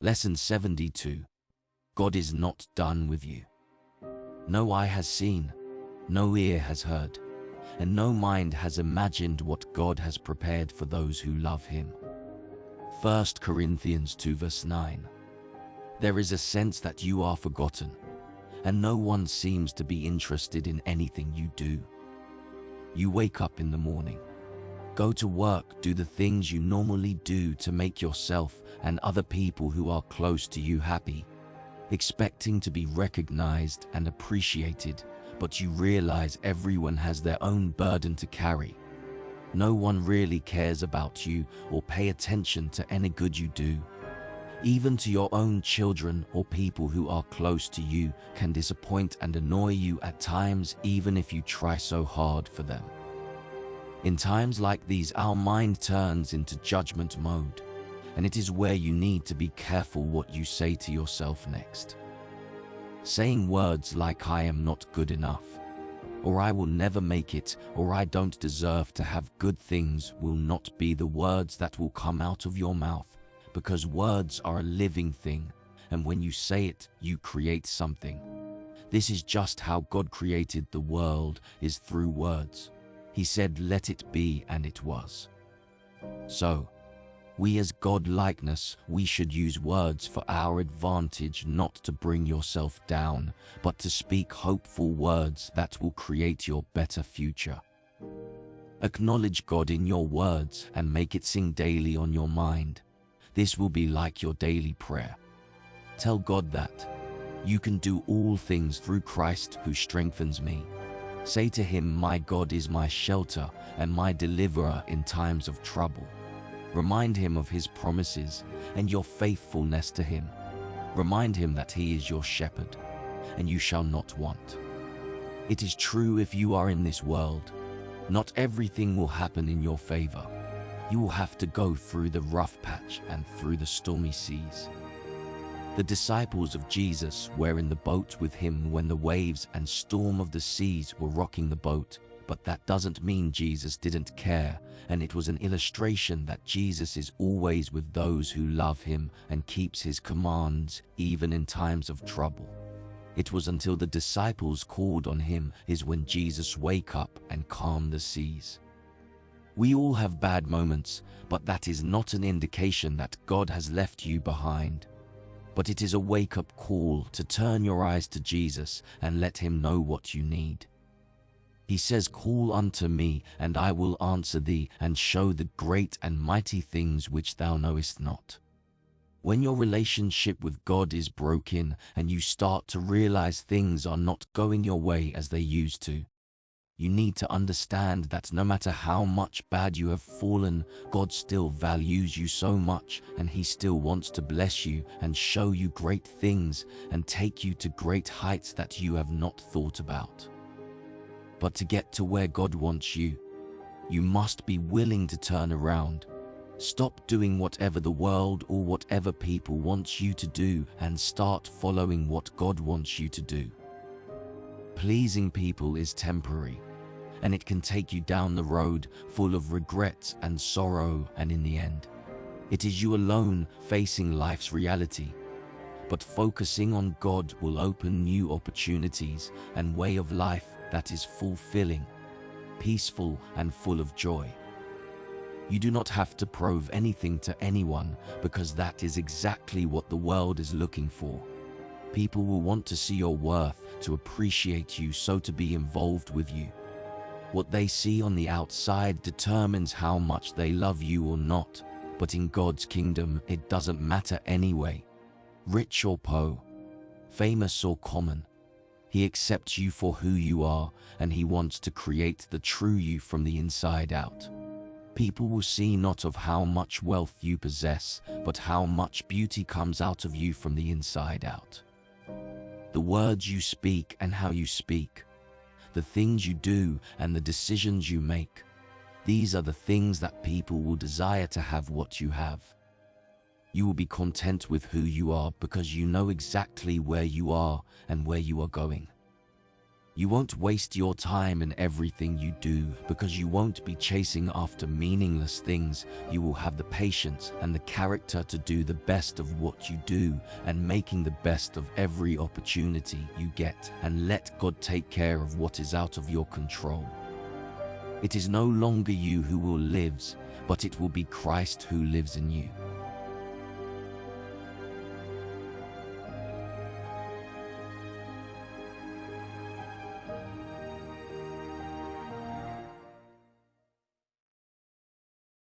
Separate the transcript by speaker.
Speaker 1: Lesson 72. God is not done with you. No eye has seen, no ear has heard, and no mind has imagined what God has prepared for those who love Him. 1 Corinthians 2 verse 9. There is a sense that you are forgotten, and no one seems to be interested in anything you do. You wake up in the morning, go to work, do the things you normally do to make yourself and other people who are close to you happy, expecting to be recognized and appreciated, but you realize everyone has their own burden to carry. No one really cares about you or pay attention to any good you do. Even to your own children or people who are close to you can disappoint and annoy you at times, even if you try so hard for them. In times like these, our mind turns into judgment mode, and it is where you need to be careful what you say to yourself next. Saying words like "I am not good enough," or "I will never make it," or "I don't deserve to have good things" will not be the words that will come out of your mouth, because words are a living thing, and when you say it, you create something. This is just how God created the world, is through words. He said, "Let it be," and it was. So, we as God-likeness, we should use words for our advantage, not to bring yourself down, but to speak hopeful words that will create your better future. Acknowledge God in your words and make it sing daily on your mind. This will be like your daily prayer. Tell God that you can do all things through Christ who strengthens me. Say to Him, "My God is my shelter and my deliverer in times of trouble." Remind Him of His promises and your faithfulness to Him. Remind Him that He is your shepherd, and you shall not want. It is true, if you are in this world, not everything will happen in your favor. You will have to go through the rough patch and through the stormy seas. The disciples of Jesus were in the boat with Him when the waves and storm of the seas were rocking the boat, but that doesn't mean Jesus didn't care, and it was an illustration that Jesus is always with those who love Him and keeps His commands, even in times of trouble. It was until the disciples called on Him is when Jesus wake up and calm the seas. We all have bad moments, but that is not an indication that God has left you behind. But it is a wake-up call to turn your eyes to Jesus and let Him know what you need. He says, "Call unto me, and I will answer thee, and show the great and mighty things which thou knowest not." When your relationship with God is broken and you start to realize things are not going your way as they used to, you need to understand that no matter how much bad you have fallen, God still values you so much, and He still wants to bless you and show you great things and take you to great heights that you have not thought about. But to get to where God wants you, you must be willing to turn around. Stop doing whatever the world or whatever people want you to do and start following what God wants you to do. Pleasing people is temporary, and it can take you down the road full of regret and sorrow, and in the end, it is you alone facing life's reality. But focusing on God will open new opportunities and way of life that is fulfilling, peaceful, and full of joy. You do not have to prove anything to anyone, because that is exactly what the world is looking for. People will want to see your worth, to appreciate you, so to be involved with you. What they see on the outside determines how much they love you or not, but in God's kingdom it doesn't matter anyway. Rich or poor, famous or common, He accepts you for who you are, and He wants to create the true you from the inside out. People will see not of how much wealth you possess, but how much beauty comes out of you from the inside out. The words you speak and how you speak, the things you do and the decisions you make, these are the things that people will desire to have what you have. You will be content with who you are because you know exactly where you are and where you are going. You won't waste your time in everything you do because you won't be chasing after meaningless things. You will have the patience and the character to do the best of what you do and making the best of every opportunity you get, and let God take care of what is out of your control. It is no longer you who will live, but it will be Christ who lives in you.